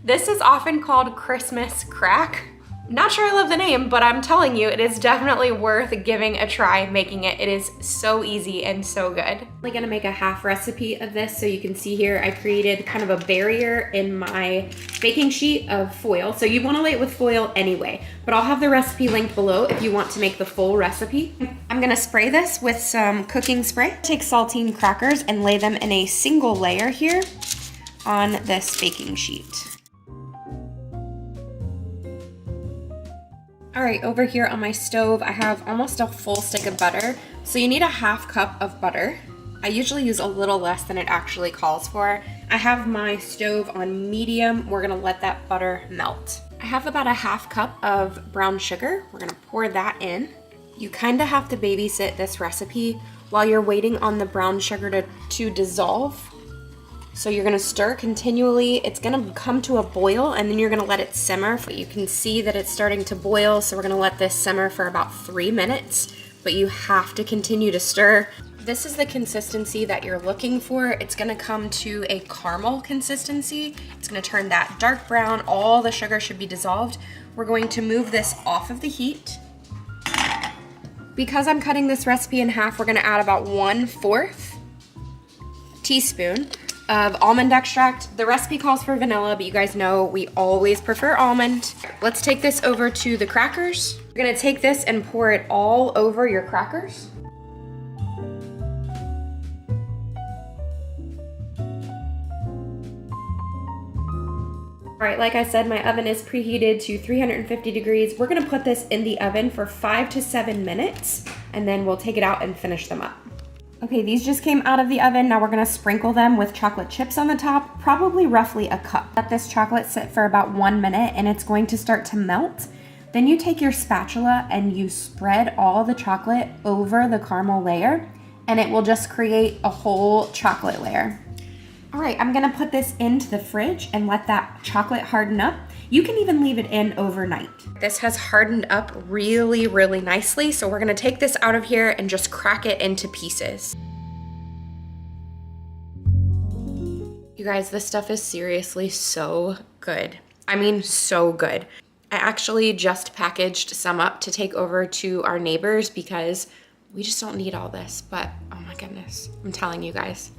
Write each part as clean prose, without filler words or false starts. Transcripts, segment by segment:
This is often called Christmas crack. Not sure I love the name, but I'm telling you, it is definitely worth giving a try making it. It is so easy and so good. I'm only gonna make a half recipe of this, so you can see here I created kind of a barrier in my baking sheet of foil. So you wanna lay it with foil anyway, but I'll have the recipe linked below if you want to make the full recipe. I'm gonna spray this with some cooking spray. Take saltine crackers and lay them in a single layer here on this baking sheet. All right, over here on my stove, I have almost a full stick of butter. So you need a half cup of butter. I usually use a little less than it actually calls for. I have my stove on medium. We're gonna let that butter melt. I have about a half cup of brown sugar. We're gonna pour that in. You kinda have to babysit this recipe while you're waiting on the brown sugar to dissolve. So you're gonna stir continually. It's gonna come to a boil and then you're gonna let it simmer. You can see that it's starting to boil, so we're gonna let this simmer for about 3 minutes, but you have to continue to stir. This is the consistency that you're looking for. It's gonna come to a caramel consistency. It's gonna turn that dark brown. All the sugar should be dissolved. We're going to move this off of the heat. Because I'm cutting this recipe in half, we're gonna add about 1/4 teaspoon of almond extract. The recipe calls for vanilla, but you guys know we always prefer almond. Let's take this over to the crackers. You're gonna take this and pour it all over your crackers. All right, like I said, my oven is preheated to 350 degrees. We're gonna put this in the oven for 5 to 7 minutes, and then we'll take it out and finish them up. Okay, these just came out of the oven. Now we're gonna sprinkle them with chocolate chips on the top, probably roughly a cup. Let this chocolate sit for about 1 minute and it's going to start to melt. Then you take your spatula and you spread all the chocolate over the caramel layer and it will just create a whole chocolate layer. All right, I'm gonna put this into the fridge and let that chocolate harden up. You can even leave it in overnight. This has hardened up really, really nicely, so we're gonna take this out of here and just crack it into pieces. You guys, this stuff is seriously so good. I mean, so good. I actually just packaged some up to take over to our neighbors because we just don't need all this, but oh my goodness, I'm telling you guys.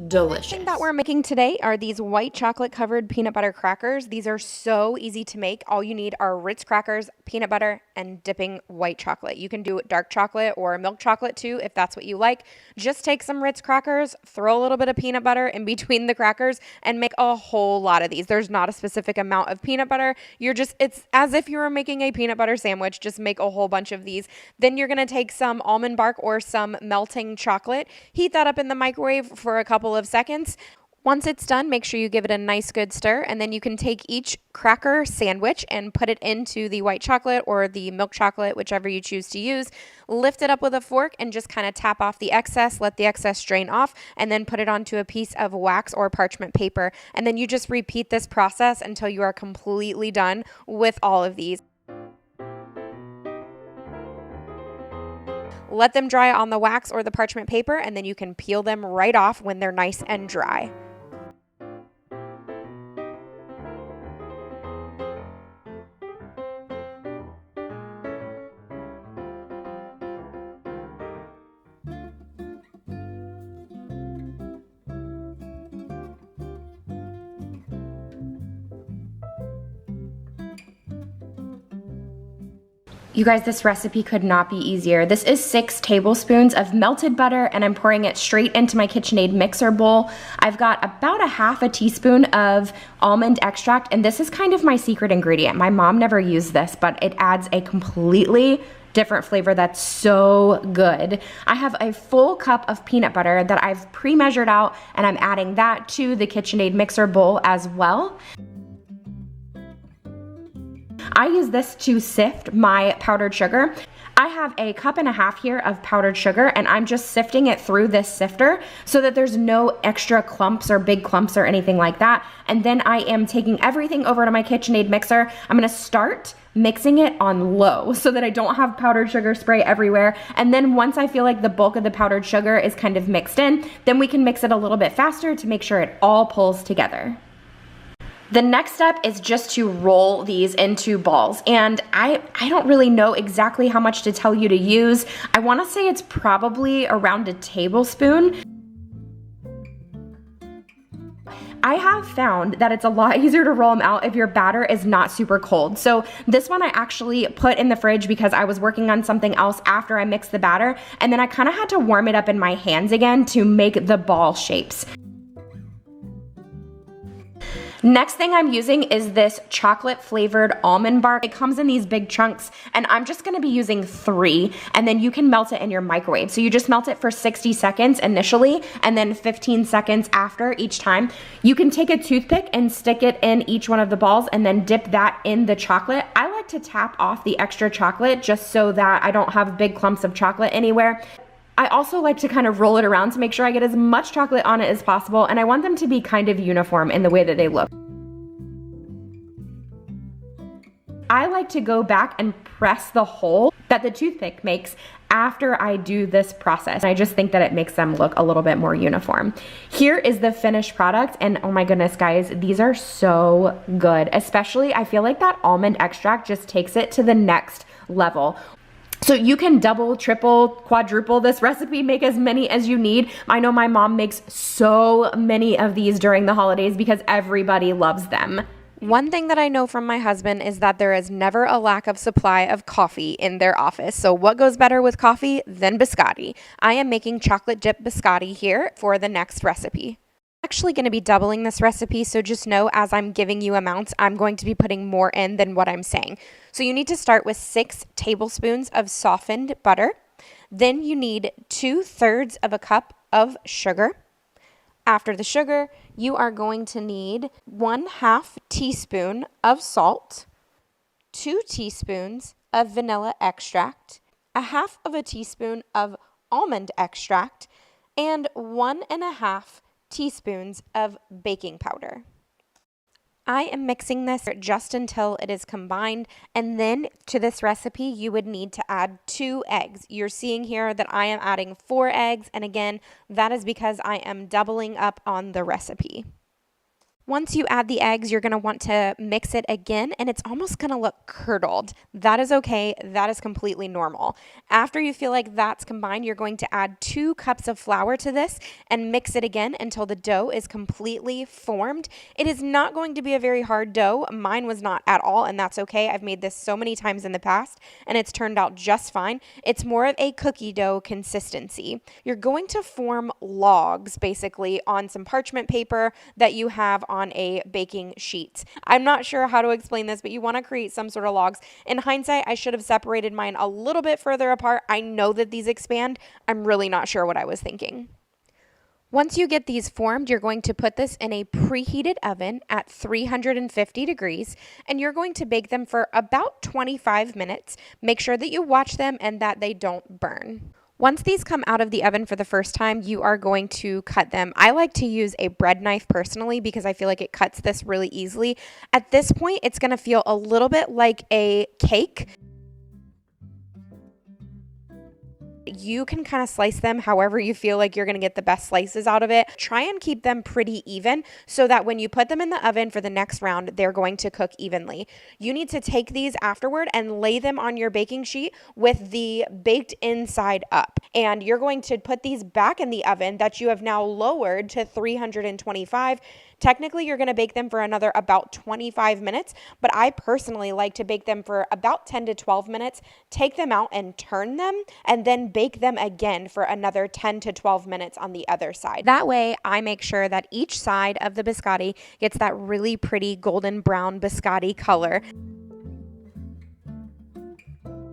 Delicious. The thing that we're making today are these white chocolate covered peanut butter crackers. These are so easy to make. All you need are Ritz crackers, peanut butter, and dipping white chocolate. You can do dark chocolate or milk chocolate too if that's what you like. Just take some Ritz crackers, throw a little bit of peanut butter in between the crackers, and make a whole lot of these. There's not a specific amount of peanut butter. It's as if you were making a peanut butter sandwich. Just make a whole bunch of these. Then you're gonna take some almond bark or some melting chocolate, heat that up in the microwave for a couple of seconds. Once it's done, make sure you give it a nice good stir, and then you can take each cracker sandwich and put it into the white chocolate or the milk chocolate, whichever you choose to use. Lift it up with a fork and just kind of tap off the excess, let the excess drain off, and then put it onto a piece of wax or parchment paper. And then you just repeat this process until you are completely done with all of these. Let them dry on the wax or the parchment paper, and then you can peel them right off when they're nice and dry. You guys, this recipe could not be easier. This is 6 tablespoons of melted butter, and I'm pouring it straight into my KitchenAid mixer bowl. I've got about a half a teaspoon of almond extract, and this is kind of my secret ingredient. My mom never used this, but it adds a completely different flavor that's so good. I have a full cup of peanut butter that I've pre-measured out, and I'm adding that to the KitchenAid mixer bowl as well. I use this to sift my powdered sugar. I have a cup and a half here of powdered sugar, and I'm just sifting it through this sifter so that there's no extra clumps or big clumps or anything like that. And then I am taking everything over to my KitchenAid mixer. I'm gonna start mixing it on low so that I don't have powdered sugar spray everywhere. And then once I feel like the bulk of the powdered sugar is kind of mixed in, then we can mix it a little bit faster to make sure it all pulls together. The next step is just to roll these into balls, and I don't really know exactly how much to tell you to use. I want to say it's probably around a tablespoon. I have found that it's a lot easier to roll them out if your batter is not super cold. So this one I actually put in the fridge because I was working on something else after I mixed the batter, and then I kind of had to warm it up in my hands again to make the ball shapes. Next thing I'm using is this chocolate flavored almond bar. It comes in these big chunks, and I'm just gonna be using 3, and then you can melt it in your microwave. So you just melt it for 60 seconds initially, and then 15 seconds after each time. You can take a toothpick and stick it in each one of the balls and then dip that in the chocolate. I like to tap off the extra chocolate just so that I don't have big clumps of chocolate anywhere. I also like to kind of roll it around to make sure I get as much chocolate on it as possible, and I want them to be kind of uniform in the way that they look. I like to go back and press the hole that the toothpick makes after I do this process. I just think that it makes them look a little bit more uniform. Here is the finished product, and oh my goodness, guys, these are so good. Especially, I feel like that almond extract just takes it to the next level. So you can double, triple, quadruple this recipe, make as many as you need. I know my mom makes so many of these during the holidays because everybody loves them. One thing that I know from my husband is that there is never a lack of supply of coffee in their office. So what goes better with coffee than biscotti? I am making chocolate dip biscotti here for the next recipe. Actually going to be doubling this recipe, so just know as I'm giving you amounts, I'm going to be putting more in than what I'm saying. So you need to start with 6 tablespoons of softened butter. Then you need 2/3 of a cup of sugar. After the sugar, you are going to need 1/2 teaspoon of salt, 2 teaspoons of vanilla extract, 1/2 teaspoon of almond extract, and 1.5 teaspoons of baking powder. I am mixing this just until it is combined, and then to this recipe you would need to add 2 eggs. You're seeing here that I am adding 4 eggs, and again, that is because I am doubling up on the recipe. Once you add the eggs, you're going to want to mix it again, and it's almost going to look curdled. That is okay. That is completely normal. After you feel like that's combined, you're going to add 2 cups of flour to this and mix it again until the dough is completely formed. It is not going to be a very hard dough. Mine was not at all, and that's okay. I've made this so many times in the past, and it's turned out just fine. It's more of a cookie dough consistency. You're going to form logs, basically, on some parchment paper that you have on a baking sheet. I'm not sure how to explain this, but you want to create some sort of logs. In hindsight, I should have separated mine a little bit further apart. I know that these expand. I'm really not sure what I was thinking. Once you get these formed, you're going to put this in a preheated oven at 350 degrees, and you're going to bake them for about 25 minutes. Make sure that you watch them and that they don't burn. Once these come out of the oven for the first time, you are going to cut them. I like to use a bread knife personally because I feel like it cuts this really easily. At this point, it's going to feel a little bit like a cake. You can kind of slice them however you feel like you're going to get the best slices out of it. Try and keep them pretty even so that when you put them in the oven for the next round, they're going to cook evenly. You need to take these afterward and lay them on your baking sheet with the baked inside up. And you're going to put these back in the oven that you have now lowered to 325. Technically, you're going to bake them for another about 25 minutes, but I personally like to bake them for about 10 to 12 minutes, take them out and turn them, and then bake them again for another 10 to 12 minutes on the other side. That way, I make sure that each side of the biscotti gets that really pretty golden brown biscotti color.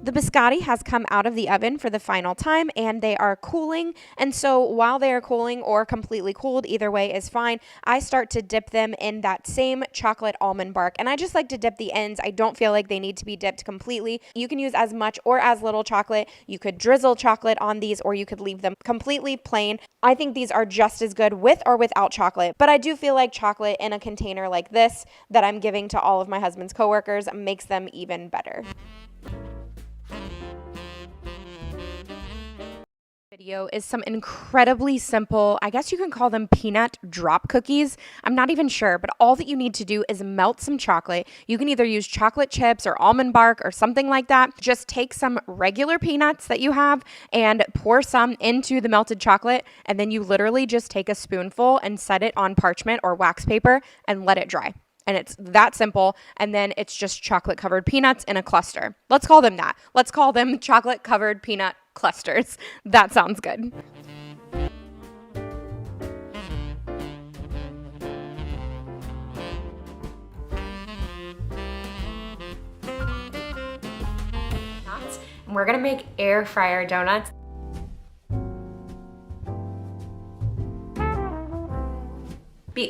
The biscotti has come out of the oven for the final time, and they are cooling. And so while they are cooling or completely cooled, either way is fine, I start to dip them in that same chocolate almond bark. And I just like to dip the ends. I don't feel like they need to be dipped completely. You can use as much or as little chocolate. You could drizzle chocolate on these, or you could leave them completely plain. I think these are just as good with or without chocolate, but I do feel like chocolate in a container like this that I'm giving to all of my husband's coworkers makes them even better. video is some incredibly simple, I guess you can call them peanut drop cookies. I'm not even sure, but all that you need to do is melt some chocolate. You can either use chocolate chips or almond bark or something like that. Just take some regular peanuts that you have and pour some into the melted chocolate, and then you literally just take a spoonful and set it on parchment or wax paper and let it dry. And it's that simple. And then it's just chocolate covered peanuts in a cluster. Let's call them that. Let's call them chocolate covered peanut clusters. That sounds good. And we're gonna make air fryer donuts.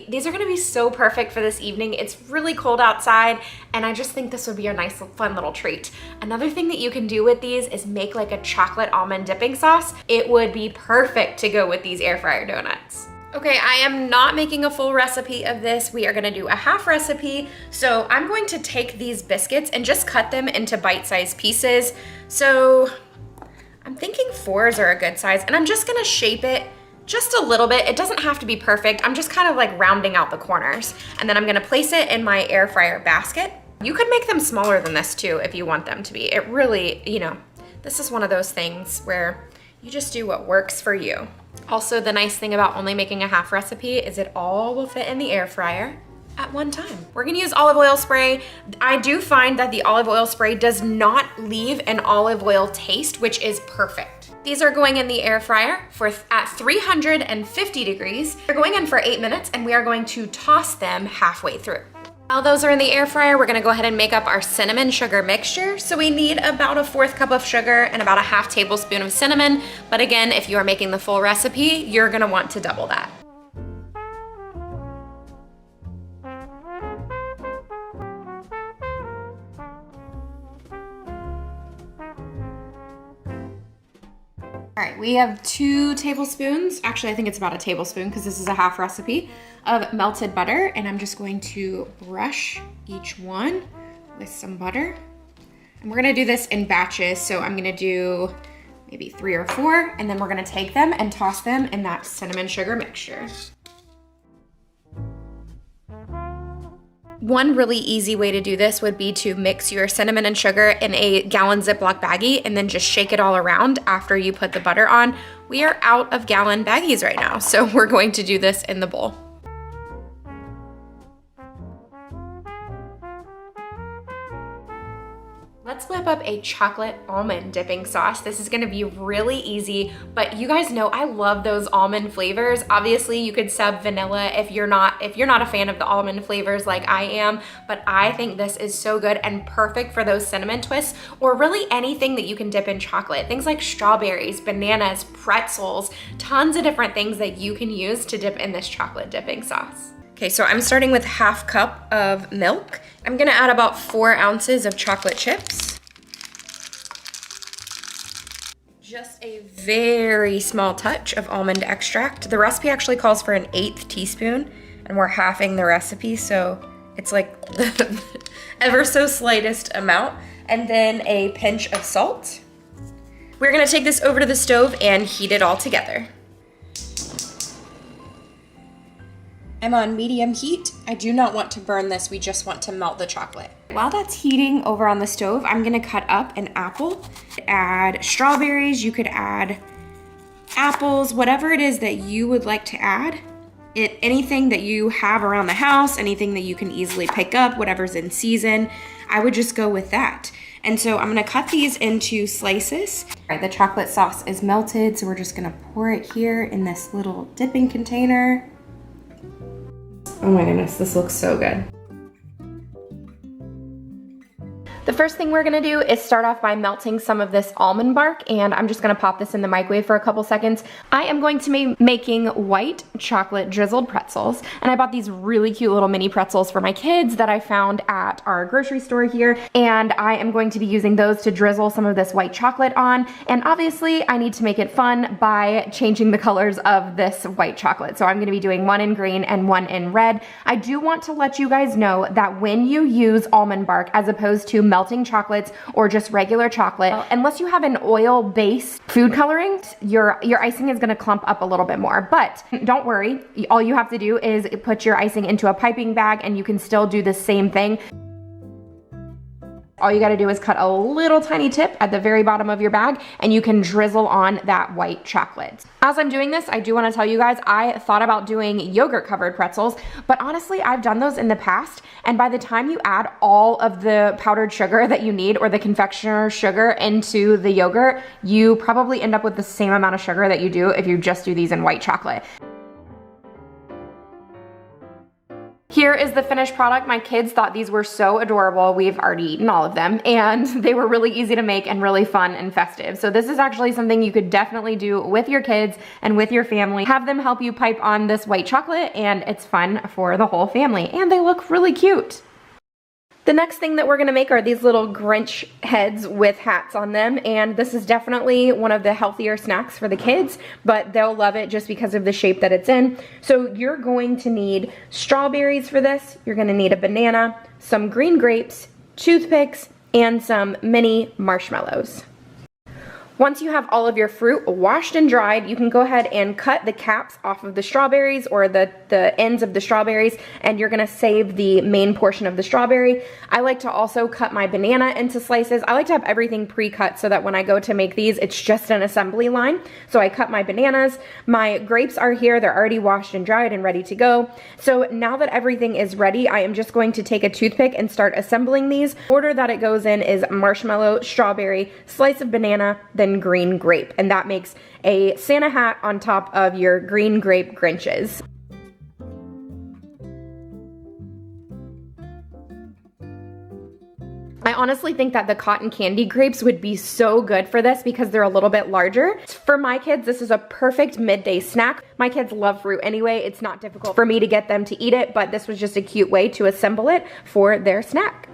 These are gonna be so perfect for this evening. It's really cold outside, and I just think this would be a nice, fun little treat. Another thing that you can do with these is make like a chocolate almond dipping sauce. It would be perfect to go with these air fryer donuts. Okay, I am not making a full recipe of this. We are gonna do a half recipe. So I'm going to take these biscuits and just cut them into bite-sized pieces. So I'm thinking 4s are a good size, and I'm just gonna shape it just a little bit. It doesn't have to be perfect. I'm just kind of like rounding out the corners. And then I'm gonna place it in my air fryer basket. You could make them smaller than this too if you want them to be. It really, you know, this is one of those things where you just do what works for you. Also, the nice thing about only making a half recipe is it all will fit in the air fryer at one time. We're gonna use olive oil spray. I do find that the olive oil spray does not leave an olive oil taste, which is perfect. These are going in the air fryer at 350 degrees. They're going in for 8 minutes, and we are going to toss them halfway through. While those are in the air fryer, we're gonna go ahead and make up our cinnamon sugar mixture. So we need about a 1/4 cup of sugar and about a 1/2 tablespoon of cinnamon. But again, if you are making the full recipe, you're gonna want to double that. All right, we have 2 tablespoons, actually I think it's about a tablespoon because this is a half recipe, of melted butter, and I'm just going to brush each one with some butter. And we're gonna do this in batches, so I'm gonna do maybe 3 or 4, and then we're gonna take them and toss them in that cinnamon sugar mixture. One really easy way to do this would be to mix your cinnamon and sugar in a gallon Ziploc baggie and then just shake it all around after you put the butter on. We are out of gallon baggies right now, so we're going to do this in the bowl. Let's whip up a chocolate almond dipping sauce. This is gonna be really easy, but you guys know I love those almond flavors. Obviously, you could sub vanilla if you're not a fan of the almond flavors like I am, but I think this is so good and perfect for those cinnamon twists, or really anything that you can dip in chocolate. Things like strawberries, bananas, pretzels, tons of different things that you can use to dip in this chocolate dipping sauce. Okay, so I'm starting with 1/2 cup of milk. I'm gonna add about 4 ounces of chocolate chips. Just a very small touch of almond extract. The recipe actually calls for an 1/8 teaspoon, and we're halving the recipe, so it's like the ever so slightest amount. And then a pinch of salt. We're gonna take this over to the stove and heat it all together. I'm on medium heat. I do not want to burn this, we just want to melt the chocolate. While that's heating over on the stove, I'm gonna cut up an apple. Add strawberries, you could add apples, whatever it is that you would like to add. Anything that you have around the house, anything that you can easily pick up, whatever's in season, I would just go with that. And so I'm gonna cut these into slices. All right, the chocolate sauce is melted, so we're just gonna pour it here in this little dipping container. Oh my goodness, this looks so good. The first thing we're gonna do is start off by melting some of this almond bark, and I'm just gonna pop this in the microwave for a couple seconds. I am going to be making white chocolate drizzled pretzels, and I bought these really cute little mini pretzels for my kids that I found at our grocery store here, and I am going to be using those to drizzle some of this white chocolate on, and obviously I need to make it fun by changing the colors of this white chocolate. So I'm gonna be doing one in green and one in red. I do want to let you guys know that when you use almond bark as opposed to melting chocolates or just regular chocolate, unless you have an oil-based food coloring, your icing is gonna clump up a little bit more. But don't worry, all you have to do is put your icing into a piping bag and you can still do the same thing. All you gotta do is cut a little tiny tip at the very bottom of your bag and you can drizzle on that white chocolate. As I'm doing this, I do wanna tell you guys, I thought about doing yogurt covered pretzels, but honestly, I've done those in the past, and by the time you add all of the powdered sugar that you need or the confectioner sugar into the yogurt, you probably end up with the same amount of sugar that you do if you just do these in white chocolate. Here is the finished product. My kids thought these were so adorable. We've already eaten all of them, and they were really easy to make and really fun and festive. So this is actually something you could definitely do with your kids and with your family. Have them help you pipe on this white chocolate, and it's fun for the whole family, and they look really cute. The next thing that we're gonna make are these little Grinch heads with hats on them, and this is definitely one of the healthier snacks for the kids, but they'll love it just because of the shape that it's in. So you're going to need strawberries for this, you're gonna need a banana, some green grapes, toothpicks, and some mini marshmallows. Once you have all of your fruit washed and dried, you can go ahead and cut the caps off of the strawberries or the ends of the strawberries, and you're gonna save the main portion of the strawberry. I like to also cut my banana into slices. I like to have everything pre-cut so that when I go to make these, it's just an assembly line. So I cut my bananas. My grapes are here. They're already washed and dried and ready to go. So now that everything is ready, I am just going to take a toothpick and start assembling these. The order that it goes in is marshmallow, strawberry, slice of banana, then green grape, and that makes a Santa hat on top of your green grape Grinches. I honestly think that the cotton candy grapes would be so good for this because they're a little bit larger. For my kids, this is a perfect midday snack. My kids love fruit anyway. It's not difficult for me to get them to eat it, but this was just a cute way to assemble it for their snack.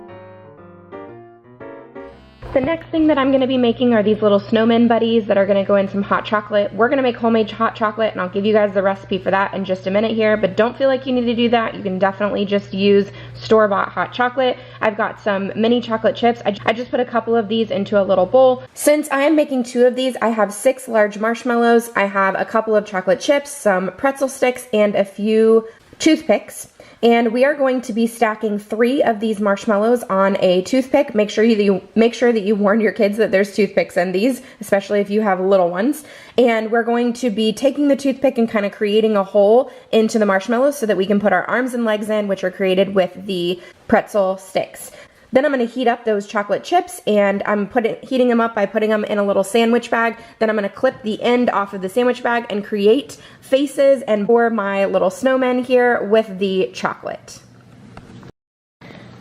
The next thing that I'm gonna be making are these little Snowmen buddies that are gonna go in some hot chocolate. We're gonna make homemade hot chocolate, and I'll give you guys the recipe for that in just a minute here, but don't feel like you need to do that. You can definitely just use store-bought hot chocolate. I've got some mini chocolate chips. I just put a couple of these into a little bowl. Since I am making 2 of these, I have 6 large marshmallows. I have a couple of chocolate chips, some pretzel sticks, and a few toothpicks. And we are going to be stacking 3 of these marshmallows on a toothpick. Make sure that you warn your kids that there's toothpicks in these, especially if you have little ones. And we're going to be taking the toothpick and kind of creating a hole into the marshmallows so that we can put our arms and legs in, which are created with the pretzel sticks. Then I'm gonna heat up those chocolate chips, and I'm heating them up by putting them in a little sandwich bag. Then I'm gonna clip the end off of the sandwich bag and create faces and pour my little snowmen here with the chocolate.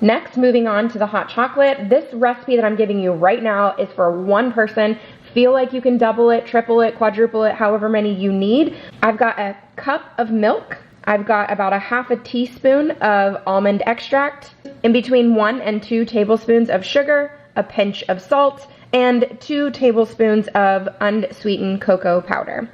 Next, moving on to the hot chocolate. This recipe that I'm giving you right now is for 1 person. Feel like you can double it, triple it, quadruple it, however many you need. I've got a cup of milk. I've got about a ½ teaspoon of almond extract, in between 1 and 2 tablespoons of sugar, a pinch of salt, and 2 tablespoons of unsweetened cocoa powder.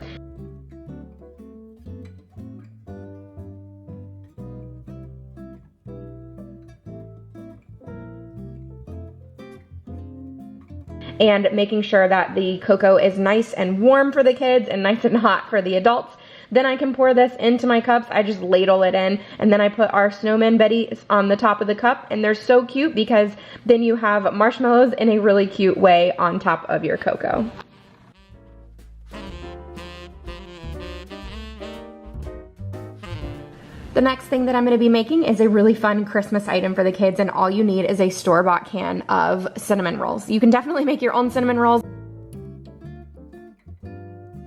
And making sure that the cocoa is nice and warm for the kids and nice and hot for the adults. Then I can pour this into my cups. I just ladle it in, and then I put our Snowmen Betty on the top of the cup, and they're so cute because then you have marshmallows in a really cute way on top of your cocoa. The next thing that I'm gonna be making is a really fun Christmas item for the kids, and all you need is a store-bought can of cinnamon rolls. You can definitely make your own cinnamon rolls.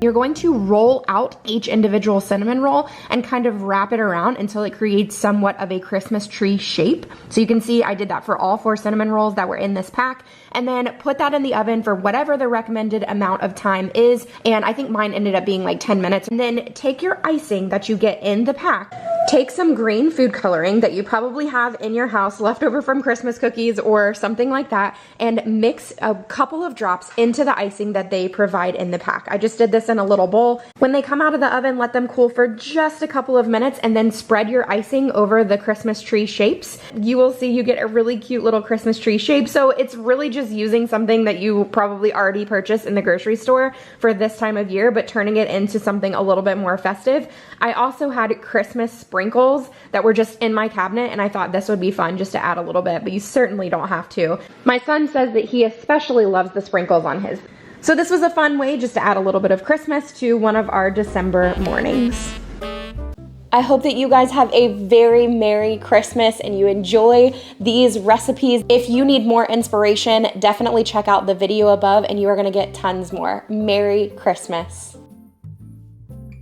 You're going to roll out each individual cinnamon roll and kind of wrap it around until it creates somewhat of a Christmas tree shape. So you can see I did that for all 4 cinnamon rolls that were in this pack, and then put that in the oven for whatever the recommended amount of time is. And I think mine ended up being like 10 minutes. And then take your icing that you get in the pack, Take some green food coloring that you probably have in your house, leftover from Christmas cookies or something like that, and mix a couple of drops into the icing that they provide in the pack. I just did this in a little bowl. When they come out of the oven, let them cool for just a couple of minutes and then spread your icing over the Christmas tree shapes. You will see you get a really cute little Christmas tree shape. So it's really just using something that you probably already purchased in the grocery store for this time of year, but turning it into something a little bit more festive. I also had Christmas sprinkles that were just in my cabinet, and I thought this would be fun just to add a little bit, but you certainly don't have to. My son says that he especially loves the sprinkles on his. So this was a fun way just to add a little bit of Christmas to one of our December mornings. I hope that you guys have a very Merry Christmas and you enjoy these recipes. If you need more inspiration, definitely check out the video above and you are gonna get tons more. Merry Christmas.